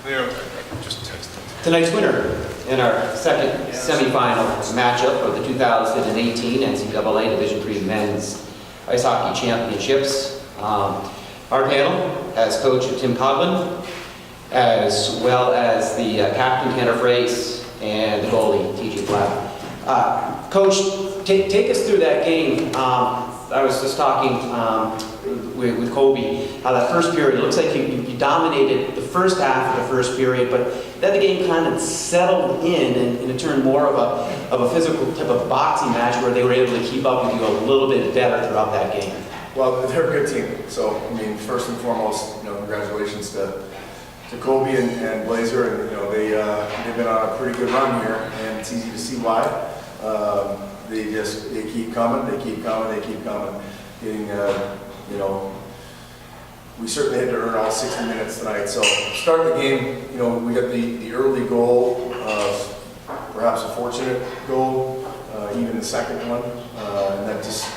Yeah, just text it. Tonight's winner in our second semifinal matchup of the 2018 NCAA Division III Men's Ice Hockey Championships. Our panel has Coach Tim Coughlin, as well as the captain Tanner Frace and the goalie TJ Flatt. Coach, take us through that game. I was just talking with Colby, how that first period, it looks like you dominated the first half of the first period, but then the game kind of settled in and it turned more of a physical type of boxing match where they were able to keep up with you a little bit better throughout that game. Well, they're a good team. So, I mean, first and foremost, congratulations to Colby and Blazer, and they've been on a pretty good run here, and it's easy to see why. They keep coming, they keep coming. We certainly had to earn all 60 minutes tonight. So, starting the game, we got the early goal, perhaps a fortunate goal, even the second one, and that just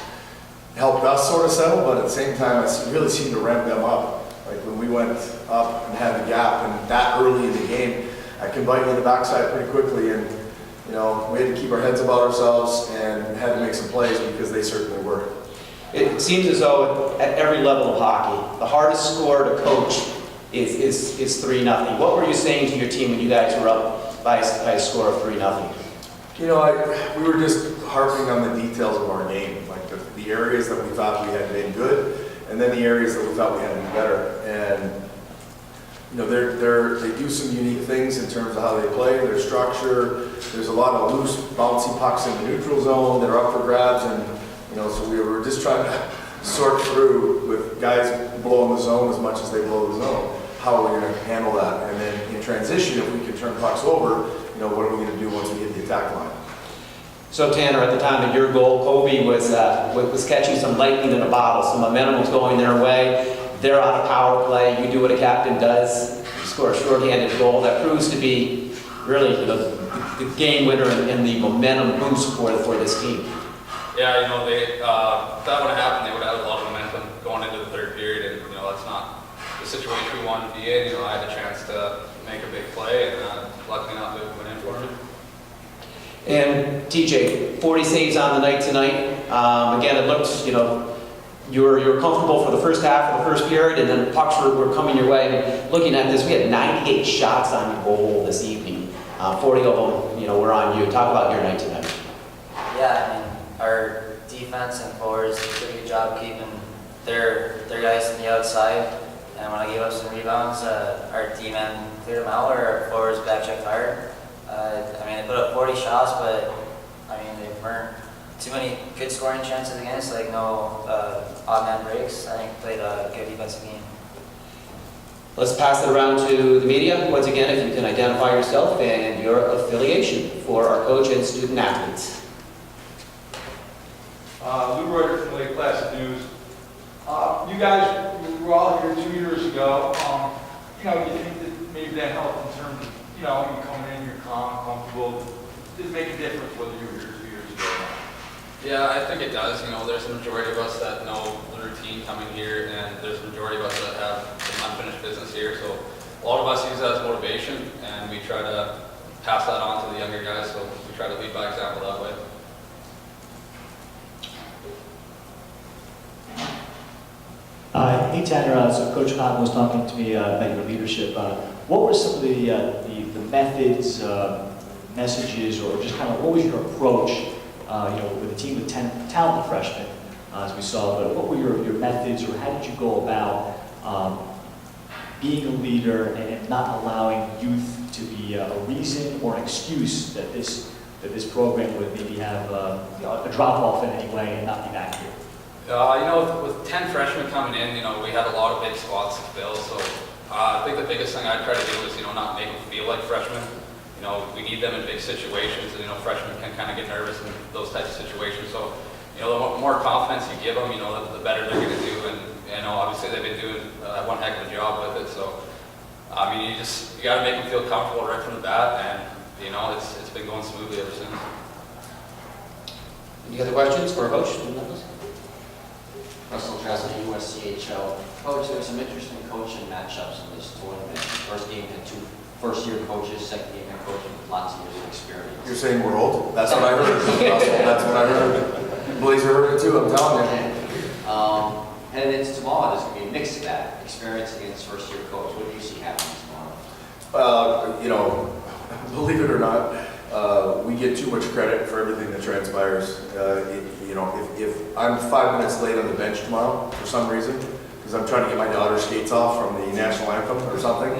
helped us sort of settle, but at the same time, it really seemed to ramp them up. Like when we went up and had the gap, and that early in the game, I can bite you in the backside pretty quickly, and we had to keep our heads about ourselves and had to make some plays because they certainly were. It seems as though at every level of hockey, the hardest score to coach is 3-0. What were you saying to your team when you guys were up by a score of 3-0? We were just harping on the details of our game, like the areas that we thought we had been good, and then the areas that we thought we had to be better. And they do some unique things in terms of how they play, their structure. There's a lot of loose, bouncy pucks in the neutral zone that are up for grabs, and so we were just trying to sort through with guys blowing the zone as much as they blow the zone. How are we going to handle that? And then in transition, if we can turn pucks over, what are we going to do once we hit the attack line? So Tanner, at the time of your goal, Colby was catching some lightning in a bottle. Some momentum was going their way. They're on a power play. You do what a captain does. You score a shorthanded goal. That proves to be really the game winner and the momentum boost for this team. Yeah, if that would have happened, they would have had a lot of momentum going into the third period, and that's not the situation we wanted to be in. I had a chance to make a big play, and luckily enough, it went in for me. And TJ, 40 saves on the night tonight. Again, it looks, you were comfortable for the first half of the first period, and then pucks were coming your way. And looking at this, we had 98 shots on goal this evening. 40 of them, were on you. Talk about your night tonight. Yeah, our defense and forwards did a good job keeping their guys on the outside. And when I gave up some rebounds, our D-men cleared them out, or our forwards back-checked hard. They put up 40 shots, but they weren't too many good scoring chances against, like no odd man breaks. I think played a good defensive game. Let's pass it around to the media. Once again, if you can identify yourself and your affiliation for our coach and student athletes. Norbert from Lake Placid News. You guys were all here 2 years ago. You think that maybe that helped in terms of, you coming in, you're calm, comfortable. Did it make a difference whether you were here 2 years ago or not? Yeah, I think it does. There's a majority of us that know the routine coming here, and there's a majority of us that have some unfinished business here. So a lot of us use that as motivation, and we try to pass that on to the younger guys. So we try to lead by example that way. Hey Tanner, so Coach Coughlin was talking to me about your leadership. What were some of the methods, messages, or just kind of what was your approach, with a team with 10 talented freshmen, as we saw, but what were your methods, or how did you go about being a leader and not allowing youth to be a reason or an excuse that this program would maybe have a drop-off in any way and not be back here? With 10 freshmen coming in, we had a lot of big spots to fill. So I think the biggest thing I'd try to do is, not make them feel like freshmen. We need them in big situations, and freshmen can kind of get nervous in those types of situations. So, the more confidence you give them, the better they're going to do. And obviously they've been doing one heck of a job with it. So, you got to make them feel comfortable right from the bat, and it's been going smoothly ever since. Any other questions for our coach? Russell Dresden, USCHO. Coach, there were some interesting coaching matchups in this tournament. First game had two first-year coaches, second game had coaches with lots of years of experience. You're saying we're old? That's what I heard. That's what I heard. Blazer heard it too, I'm telling you. Headed into tomorrow, there's going to be a mix of that, experience against first-year coach. What do you see happening tomorrow? You know, believe it or not, we get too much credit for everything that transpires. You know, if I'm 5 minutes late on the bench tomorrow for some reason, because I'm trying to get my daughter's skates off from the national anthem or something,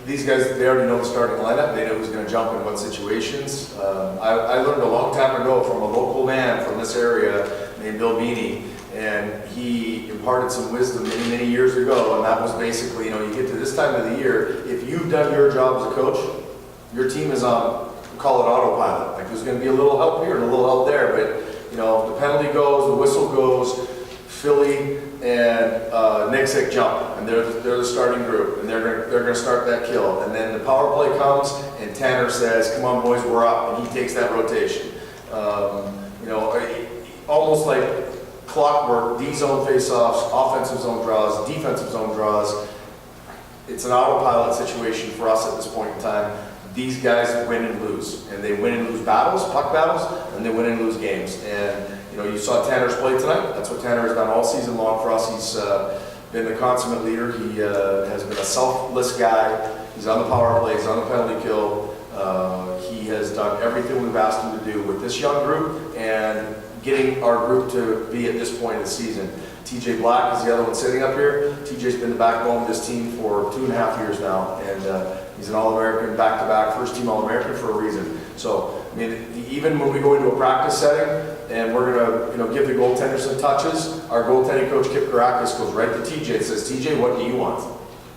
these guys, they already know the starting lineup. They know who's going to jump in what situations. I learned a long time ago from a local man from this area named Bill Beanie, and he imparted some wisdom many, many years ago, and that was basically, you know, you get to this time of the year, if you've done your job as a coach, your team is on, call it autopilot. Like there's going to be a little help here and a little help there, but, you know, the penalty goes, the whistle goes, Philly and Nixik jump, and they're the starting group, and they're gonna start that kill, and then the power play comes, and Tanner says, "Come on, boys, we're up," and he takes that rotation. You know, almost like clockwork, D-zone face-offs, offensive zone draws, defensive zone draws. It's an autopilot situation for us at this point in time. These guys win and lose, and they win and lose battles, puck battles, and they win and lose games. And you know, you saw Tanner's play tonight. That's what Tanner has done all season long for us. He's been the consummate leader. He has been a selfless guy. He's on the power play. He's on the penalty kill. He has done everything we've asked him to do with this young group and getting our group to be at this point of the season. TJ Black is the other one sitting up here. TJ's been the backbone of this team for 2.5 years now, and he's an All-American, back-to-back, first-team All-American for a reason. So, I mean, even when we go into a practice setting and we're gonna, you know, give the goaltender some touches, our goaltending coach Kip Karakis goes right to TJ and says, "TJ, what do you want?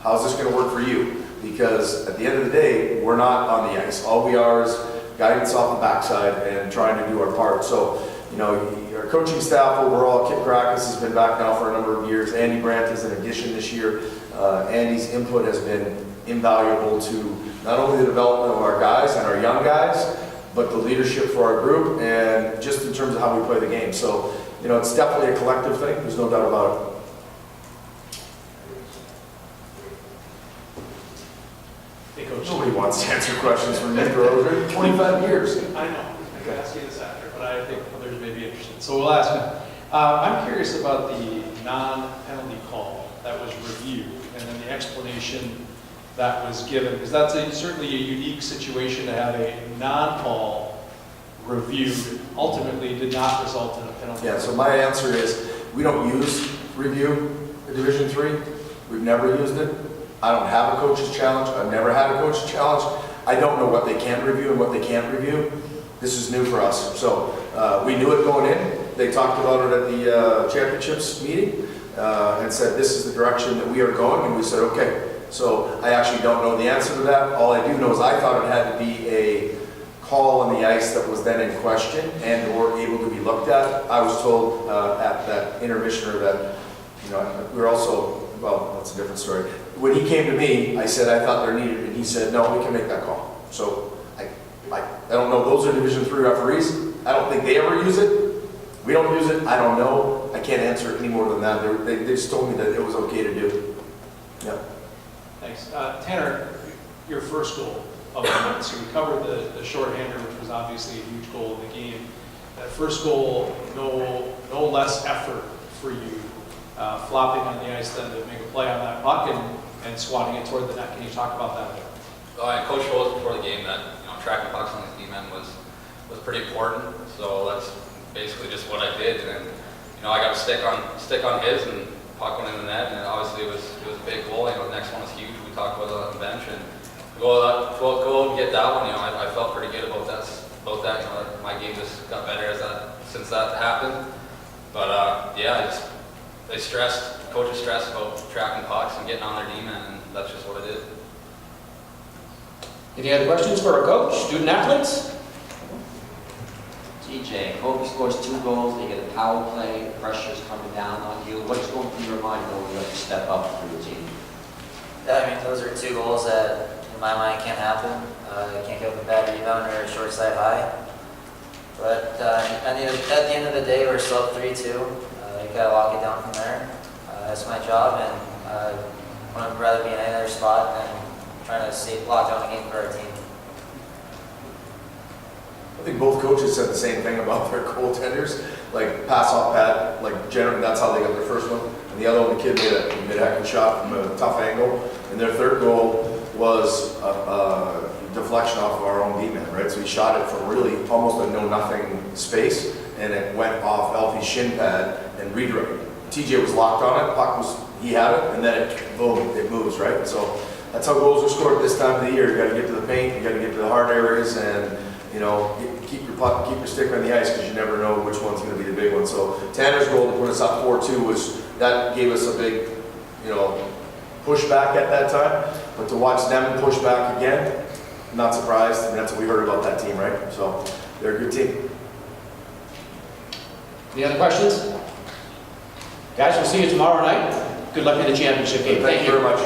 How's this gonna work for you?" Because at the end of the day, we're not on the ice. All we are is guidance off the backside and trying to do our part. So, you know, our coaching staff overall, Kip Karakis has been back now for a number of years. Andy Brandt is an addition this year. Andy's input has been invaluable to not only the development of our guys and our young guys, but the leadership for our group and just in terms of how we play the game. So, you know, it's definitely a collective thing. There's no doubt about it. Hey, Coach. Nobody wants to answer questions from Mr. Roser. 25 years. I know, I could ask you this after, but I think others may be interested. So we'll ask him. I'm curious about the non-penalty call that was reviewed and then the explanation that was given, because that's certainly a unique situation to have a non-call reviewed, ultimately did not result in a penalty. Yeah, so my answer is we don't use review in Division III. We've never used it. I don't have a coach's challenge. I've never had a coach's challenge. I don't know what they can review and what they can't review. This is new for us. So we knew it going in. They talked about it at the championships meeting and said this is the direction that we are going, and we said okay. So I actually don't know the answer to that. All I do know is I thought it had to be a call on the ice that was then in question and or able to be looked at. I was told at that intermissioner that, you know, we were also, well, that's a different story. When he came to me, I said I thought there needed, and he said, no, we can make that call. So I don't know, those are Division III referees. I don't think they ever use it. We don't use it. I don't know. I can't answer it any more than that. They just told me that it was okay to do. Yeah. Thanks. Tanner, your first goal of the night. So we covered the shorthander, which was obviously a huge goal of the game. That first goal, no less effort for you, flopping on the ice than to make a play on that puck and swatting it toward the net. Can you talk about that? And Coach told us before the game that, you know, tracking pucks on his D-men was pretty important. So that's basically just what I did. And you know, I got a stick on his, and puck went in the net. And obviously it was a big goal. You know, the next one was huge. We talked about it on the bench, and go out and get that one. You know, I felt pretty good about that. You know, my game just got better since that happened. But yeah, coaches stressed about tracking pucks and getting on their D-men, and that's just what I did. Any other questions for our coach, student athletes? TJ, Colby scores 2 goals, they get a power play, the pressure's coming down on you. What's going through your mind knowing you have to step up for your team? Yeah, I mean, those are 2 goals that, in my mind, can't happen. Can't give up a bad rebound or a short side high. But at the end of the day, we're still up 3-2. gotta lock it down from there. That's my job, and I would rather be in any other spot than trying to lock down a game for our team. I think both coaches said the same thing about their goaltenders, like pass off pad, like generally that's how they got their first one. And the other one, the kid made a heck of a shot from a tough angle. And their third goal was a deflection off of our own D-man, right? So he shot it from really almost a no-nothing space, and it went off Alfie's shin pad and redirected. TJ was locked on it, puck was, he had it, and then it moves, right? So that's how goals are scored this time of the year. You gotta get to the paint, you gotta get to the hard areas, and keep your puck, keep your stick on the ice, because you never know which one's going to be the big one. So Tanner's goal to put us up 4-2 that gave us a big, push back at that time. But to watch them push back again, not surprised. I mean, that's what we heard about that team, right? So they're a good team. Any other questions? Guys, we'll see you tomorrow night. Good luck in the championship game. Thank you very much.